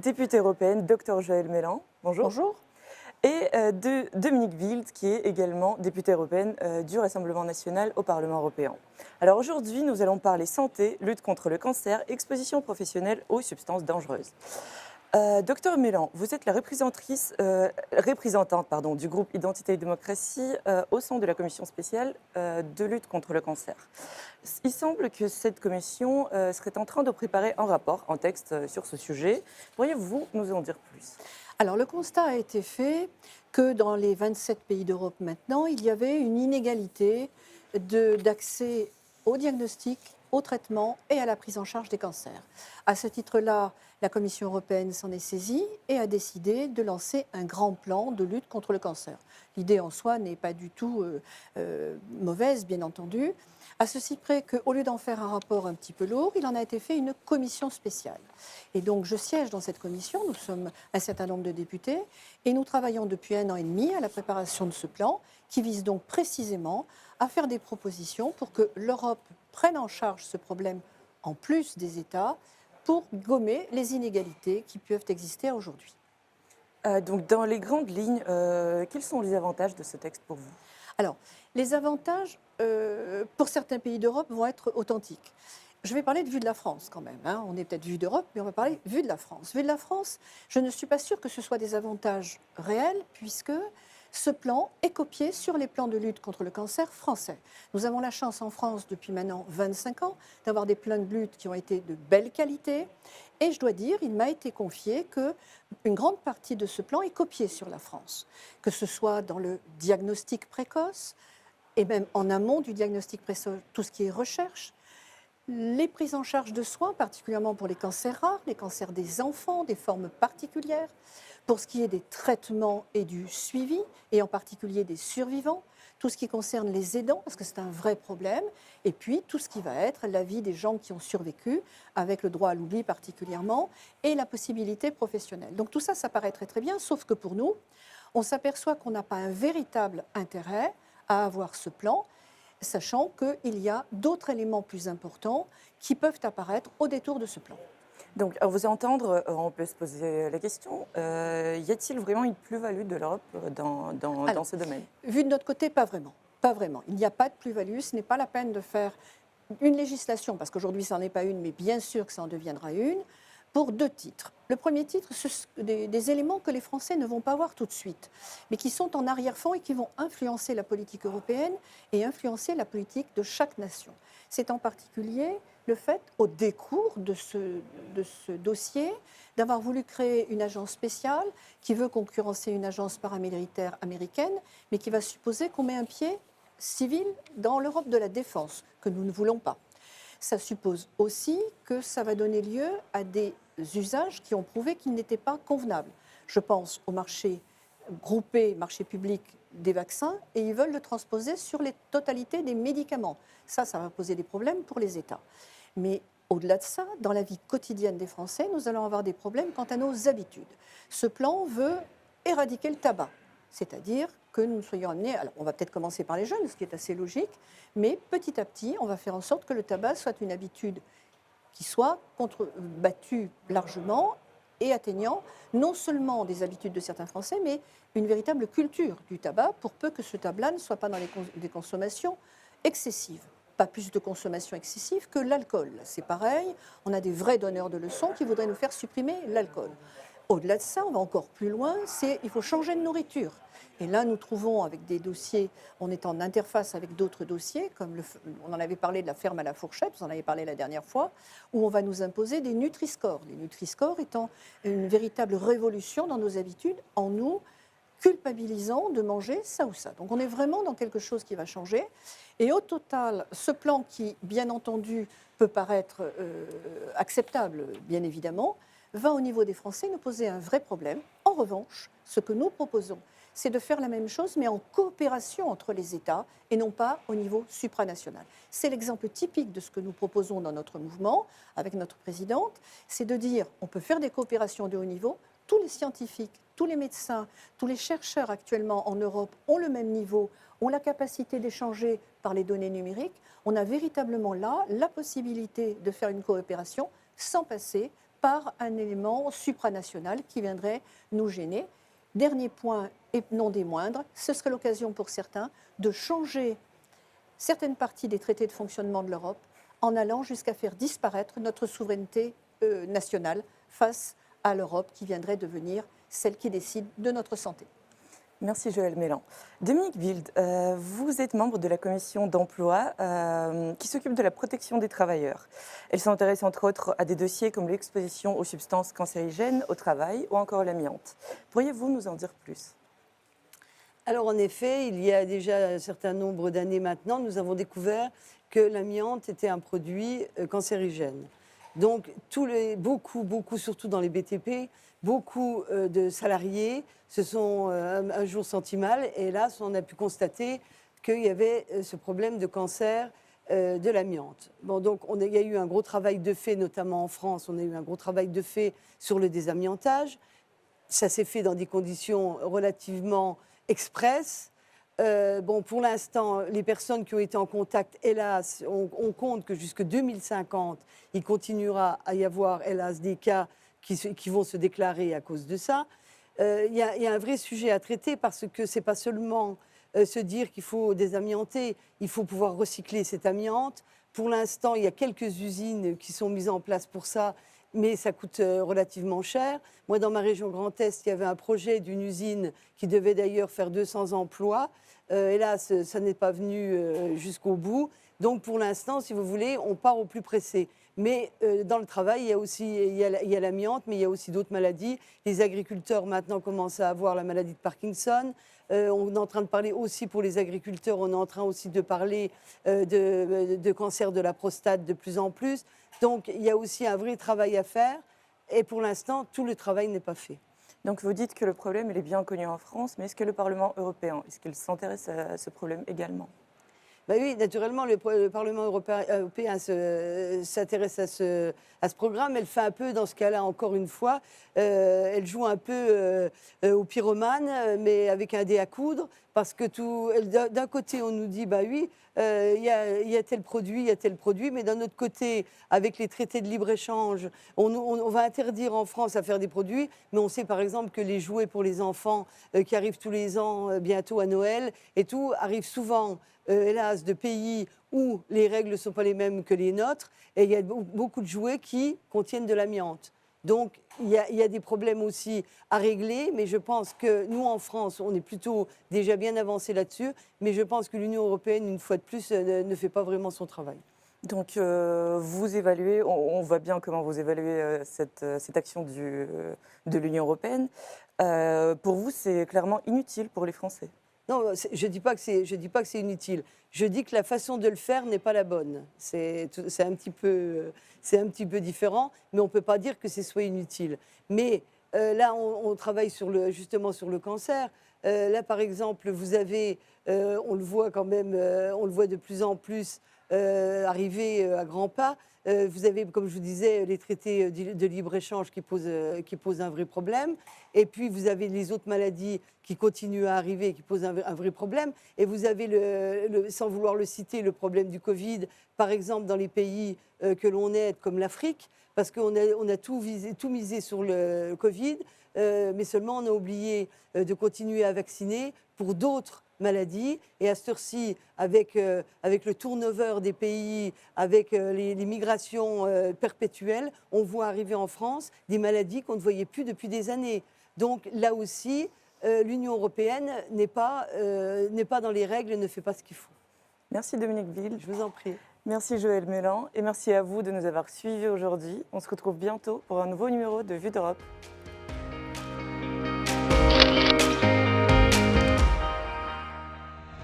députée européenne, Dr Joëlle Mélan. Bonjour. Bonjour. Et de Dominique Wild, qui est également députée européenne du Rassemblement national au Parlement européen. Alors aujourd'hui, nous allons parler santé, lutte contre le cancer, exposition professionnelle aux substances dangereuses. Docteur Mélan, vous êtes la représentante du groupe Identité et démocratie au sein de la commission spéciale de lutte contre le cancer. Il semble que cette commission serait en train de préparer un rapport, un texte sur ce sujet. Pourriez-vous nous en dire plus ? Alors le constat a été fait que dans les 27 pays d'Europe maintenant, il y avait une inégalité d'accès au diagnostic, au traitement et à la prise en charge des cancers. À ce titre-là, la Commission européenne s'en est saisie et a décidé de lancer un grand plan de lutte contre le cancer. L'idée en soi n'est pas du tout mauvaise, bien entendu, à ceci près qu'au lieu d'en faire un rapport un petit peu lourd, il en a été fait une commission spéciale. Et donc je siège dans cette commission, nous sommes un certain nombre de députés, et nous travaillons depuis 1 an et demi à la préparation de ce plan, qui vise donc précisément à faire des propositions pour que l'Europe prenne en charge ce problème en plus des États, pour gommer les inégalités qui peuvent exister aujourd'hui. Donc dans les grandes lignes, quels sont les avantages de ce texte pour vous ? Alors, les avantages, pour certains pays d'Europe, vont être authentiques. Je vais parler de vue de la France quand même. On est peut-être vue d'Europe, mais on va parler vue de la France. Vue de la France, je ne suis pas sûre que ce soit des avantages réels, puisque ce plan est copié sur les plans de lutte contre le cancer français. Nous avons la chance en France, depuis maintenant 25 ans, d'avoir des plans de lutte qui ont été de belle qualité. Et je dois dire, il m'a été confié qu'une grande partie de ce plan est copiée sur la France, que ce soit dans le diagnostic précoce et même en amont du diagnostic précoce, tout ce qui est recherche, les prises en charge de soins, particulièrement pour les cancers rares, les cancers des enfants, des formes particulières, pour ce qui est des traitements et du suivi, et en particulier des survivants, tout ce qui concerne les aidants, parce que c'est un vrai problème, et puis tout ce qui va être la vie des gens qui ont survécu, avec le droit à l'oubli particulièrement, et la possibilité professionnelle. Donc tout ça, ça paraît très très bien, sauf que pour nous, on s'aperçoit qu'on n'a pas un véritable intérêt à avoir ce plan, sachant qu'il y a d'autres éléments plus importants qui peuvent apparaître au détour de ce plan. Donc, à vous entendre, on peut se poser la question, y a-t-il vraiment une plus-value de l'Europe dans ce domaine ? Vu de notre côté, pas vraiment. Pas vraiment. Il n'y a pas de plus-value. Ce n'est pas la peine de faire une législation, parce qu'aujourd'hui, ça n'en est pas une, mais bien sûr que ça en deviendra une, pour 2 titres. Le premier titre, ce sont des éléments que les Français ne vont pas voir tout de suite, mais qui sont en arrière-fond et qui vont influencer la politique européenne et influencer la politique de chaque nation. C'est en particulier le fait, au décours de ce dossier, d'avoir voulu créer une agence spéciale qui veut concurrencer une agence paramilitaire américaine, mais qui va supposer qu'on met un pied civil dans l'Europe de la défense, que nous ne voulons pas. Ça suppose aussi que ça va donner lieu à des usages qui ont prouvé qu'ils n'étaient pas convenables. Je pense au marché groupé, marché public des vaccins, et ils veulent le transposer sur les totalités des médicaments. Ça va poser des problèmes pour les États. Mais au-delà de ça, dans la vie quotidienne des Français, nous allons avoir des problèmes quant à nos habitudes. Ce plan veut éradiquer le tabac, c'est-à-dire que nous soyons amenés, alors on va peut-être commencer par les jeunes, ce qui est assez logique, mais petit à petit, on va faire en sorte que le tabac soit une habitude qui soit battue largement et atteignant non seulement des habitudes de certains Français, mais une véritable culture du tabac, pour peu que ce tabac ne soit pas dans des consommations excessives. Pas plus de consommation excessive que l'alcool. C'est pareil, on a des vrais donneurs de leçons qui voudraient nous faire supprimer l'alcool. Au-delà de ça, on va encore plus loin, il faut changer de nourriture. Et là, nous trouvons avec des dossiers, on est en interface avec d'autres dossiers, comme on en avait parlé de la ferme à la fourchette, vous en avez parlé la dernière fois, où on va nous imposer des Nutri-Score. Les Nutri-Score étant une véritable révolution dans nos habitudes, en nous culpabilisant de manger ça ou ça. Donc on est vraiment dans quelque chose qui va changer. Et au total, ce plan qui, bien entendu, peut paraître acceptable, bien évidemment, va au niveau des Français nous poser un vrai problème. En revanche, ce que nous proposons, c'est de faire la même chose, mais en coopération entre les États et non pas au niveau supranational. C'est l'exemple typique de ce que nous proposons dans notre mouvement, avec notre présidente, c'est de dire on peut faire des coopérations de haut niveau, tous les scientifiques, tous les médecins, tous les chercheurs actuellement en Europe ont le même niveau, ont la capacité d'échanger par les données numériques. On a véritablement là la possibilité de faire une coopération sans passer par un élément supranational qui viendrait nous gêner. Dernier point, et non des moindres, ce serait l'occasion pour certains de changer certaines parties des traités de fonctionnement de l'Europe en allant jusqu'à faire disparaître notre souveraineté nationale face à l'Europe qui viendrait devenir celle qui décide de notre santé. Merci Joëlle Mélan. Dominique Wild, vous êtes membre de la commission d'emploi qui s'occupe de la protection des travailleurs. Elle s'intéresse entre autres à des dossiers comme l'exposition aux substances cancérigènes au travail ou encore l'amiante. Pourriez-vous nous en dire plus ? Alors en effet, il y a déjà un certain nombre d'années maintenant, nous avons découvert que l'amiante était un produit cancérigène. Donc beaucoup, surtout dans les BTP, beaucoup de salariés se sont un jour sentis mal et là, on a pu constater qu'il y avait ce problème de cancer de l'amiante. Bon, donc il y a eu un gros travail de fait, notamment en France, on a eu un gros travail de fait sur le désamiantage. Ça s'est fait dans des conditions relativement express. Pour l'instant, les personnes qui ont été en contact, hélas, on compte que jusque 2050, il continuera à y avoir, hélas, des cas qui vont se déclarer à cause de ça. Il y a un vrai sujet à traiter parce que ce n'est pas seulement se dire qu'il faut désamianter, il faut pouvoir recycler cette amiante. Pour l'instant, il y a quelques usines qui sont mises en place pour ça, mais ça coûte relativement cher. Moi, dans ma région Grand Est, il y avait un projet d'une usine qui devait d'ailleurs faire 200 emplois. Hélas, ça n'est pas venu jusqu'au bout. Donc, pour l'instant, si vous voulez, on part au plus pressé. Mais dans le travail, il y a l'amiante, mais il y a aussi d'autres maladies. Les agriculteurs, maintenant, commencent à avoir la maladie de Parkinson. On est en train de parler aussi pour les agriculteurs, on est en train aussi de parler de cancer de la prostate de plus en plus. Donc, il y a aussi un vrai travail à faire. Et pour l'instant, tout le travail n'est pas fait. Donc vous dites que le problème il est bien connu en France, mais est-ce que le Parlement européen, est-ce qu'il s'intéresse à ce problème également ? Ben oui, naturellement, le Parlement européen s'intéresse à ce programme. Elle fait un peu, dans ce cas-là, encore une fois, elle joue un peu au pyromane, mais avec un dé à coudre, parce que d'un côté, on nous dit, bah oui, il y a tel produit, mais d'un autre côté, avec les traités de libre-échange, on va interdire en France à faire des produits, mais on sait par exemple que les jouets pour les enfants qui arrivent tous les ans, bientôt à Noël, et tout, arrivent souvent hélas, de pays où les règles ne sont pas les mêmes que les nôtres, et il y a beaucoup de jouets qui contiennent de l'amiante. Donc, il y a des problèmes aussi à régler, mais je pense que nous, en France, on est plutôt déjà bien avancé là-dessus, mais je pense que l'Union européenne, une fois de plus, ne fait pas vraiment son travail. Donc vous évaluez, on voit bien comment vous évaluez cette action de l'Union européenne. Pour vous, c'est clairement inutile pour les Français. Non, je ne dis pas que c'est inutile. Je dis que la façon de le faire n'est pas la bonne. C'est un petit peu différent, mais on ne peut pas dire que ce soit inutile. Mais là, on travaille justement sur le cancer. Là, par exemple, vous avez, on le voit quand même, on le voit de plus en plus arriver à grands pas. Vous avez, comme je vous disais, les traités de libre-échange qui posent un vrai problème. Et puis, vous avez les autres maladies qui continuent à arriver et qui posent un vrai problème. Et vous avez, sans vouloir le citer, le problème du Covid, par exemple, dans les pays que l'on aide, comme l'Afrique, parce qu'on a tout misé sur le Covid, mais seulement on a oublié de continuer à vacciner pour d'autres maladies. Et à cette heure-ci, avec le turnover des pays, avec les migrations perpétuelles, on voit arriver en France des maladies qu'on ne voyait plus depuis des années. Donc là aussi, l'Union européenne n'est pas dans les règles et ne fait pas ce qu'il faut. Merci Dominique Wild. Je vous en prie. Merci Joëlle Mélan et merci à vous de nous avoir suivis aujourd'hui. On se retrouve bientôt pour un nouveau numéro de Vue d'Europe.